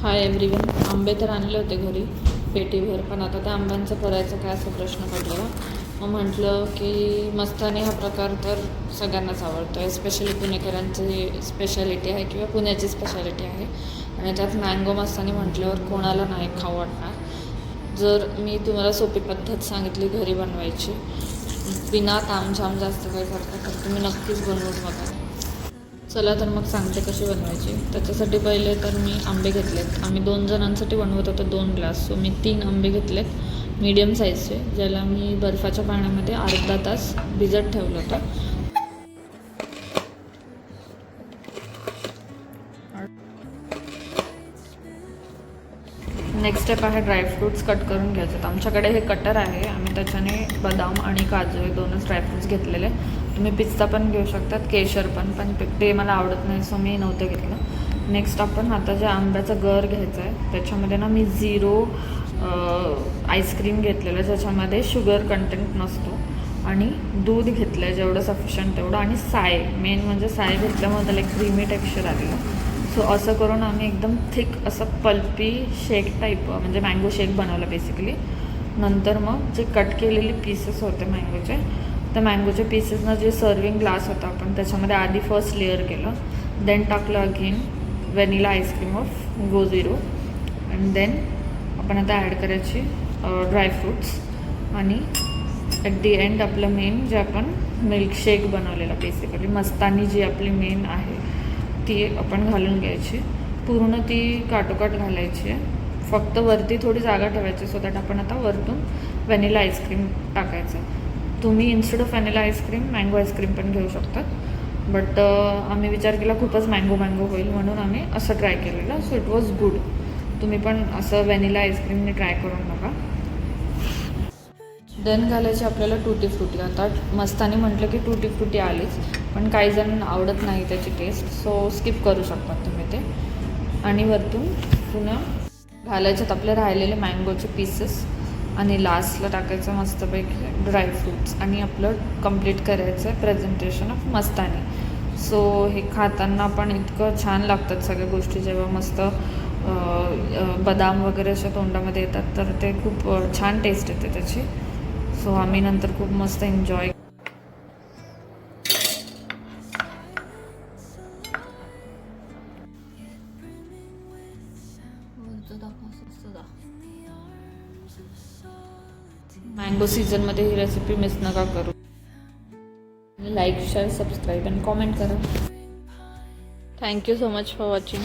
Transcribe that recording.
Hi everyone. आंबे तर आणले होते घरी पेटीभर, पण आता त्या आंब्यांचं करायचं काय असा प्रश्न पडलेला. मग म्हटलं की मस्तानी हा प्रकार तर सगळ्यांनाच आवडतो, एस्पेशली पुणेकरांची स्पेशालिटी आहे किंवा पुण्याची स्पेशालिटी आहे. आणि त्यात मँगो मस्तानी म्हटल्यावर कोणाला नाही खाऊ वाटणार. जर मी तुम्हाला सोपी पद्धत सांगितली घरी बनवायची, बिना तामझाम जास्त काही करता, तर तुम्ही नक्कीच बनवून बघा. चला तर मग सांगते कशी बनवायची. त्याच्यासाठी पहिले तर मी आंबे घेतलेत. आम्ही 2 जणांसाठी बनवत होतो 2 ग्लास, सो मी 3 आंबे घेतलेत मीडियम साईजचे, ज्याला मी बर्फाच्या पाण्यामध्ये अर्धा तास भिजत ठेवलं होतं. नेक्स्ट स्टेप आहे ड्रायफ्रूट्स कट करून घ्यायचे. आमच्याकडे हे कटर आहे, आम्ही त्याच्याने बदाम आणि काजू हे 2च ड्रायफ्रूट्स घेतलेले. तुम्ही पिस्ता पण घेऊ शकतात, केशर पण ते मला आवडत नाही, सो मी नव्हतं घेतलं. नेक्स्ट आपण आता जे आंब्याचा गर घ्यायचा आहे, त्याच्यामध्ये ना मी 0 आईस्क्रीम घेतलेलं, ज्याच्यामध्ये शुगर कंटेंट नसतो, आणि दूध घेतलं आहे जेवढं सफिशियंट तेवढं, आणि साय, मेन म्हणजे साय घेतल्यामुळे त्याला एक क्रीमी टेक्स्चर आलेलं. सो असं करून आम्ही एकदम थिक असं पल्पी शेक टाईप, म्हणजे मँगो शेक बनवलं बेसिकली. नंतर मग जे कट केलेले पीसेस होते मँगोचे, त्या मँगोच्या पीसेसनं जे सर्विंग ग्लास होता आपण त्याच्यामध्ये आधी फर्स्ट लेअर केलं, देन टाकलं again vanilla ice cream of Go Zero, and then आपण आता ॲड करायची ड्रायफ्रूट्स, आणि ॲट दी एंड आपलं मेन जे आपण मिल्कशेक बनवलेलं बेसिकली मस्तानी जी आपली मेन आहे ती आपण घालून घ्यायची. पूर्ण ती काटोकाट घालायची आहे, फक्त वरती थोडी जागा ठेवायची, सो दॅट आपण आता वरतून व्हॅनिला आईस्क्रीम टाकायचं. तुम्ही instead of vanilla ice cream mango ice cream पण घेऊ शकतात, बट आम्ही विचार केला खूपच मँगो होईल म्हणून आम्ही असं ट्राय केलेलं. So it was good. तुम्ही पण असं व्हॅनिला आईस्क्रीमने ट्राय करून बघा. देन घालायची आपल्याला टूटी फ्रुटी. आता मस्तानी म्हटलं की टूटी फ्रुटी आलीच, पण काही जण आवडत नाही त्याची टेस्ट, सो स्किप करू शकतात तुम्ही ते. आणि वरतून पुन्हा घालायच्यात आपले राहिलेले मँगोचे पीसेस, आणि लास्टला टाकायचं मस्तपैकी ड्रायफ्रूट्स, आणि आपलं कंप्लीट करायचं आहे प्रेझेंटेशन ऑफ मस्तानी. सो हे खाताना पण इतकं छान लागतात सगळ्या गोष्टी, जेव्हा मस्त बदाम वगैरे अशा तोंडामध्ये येतात तर ते खूप छान टेस्ट येते त्याची. सो आम्ही नंतर खूप मस्त एन्जॉय. मँगो सीझनमध्ये ही रेसिपी मिस नका करू. लाईक, शेअर, सबस्क्राईब आणि कॉमेंट करा. Thank you so much for watching.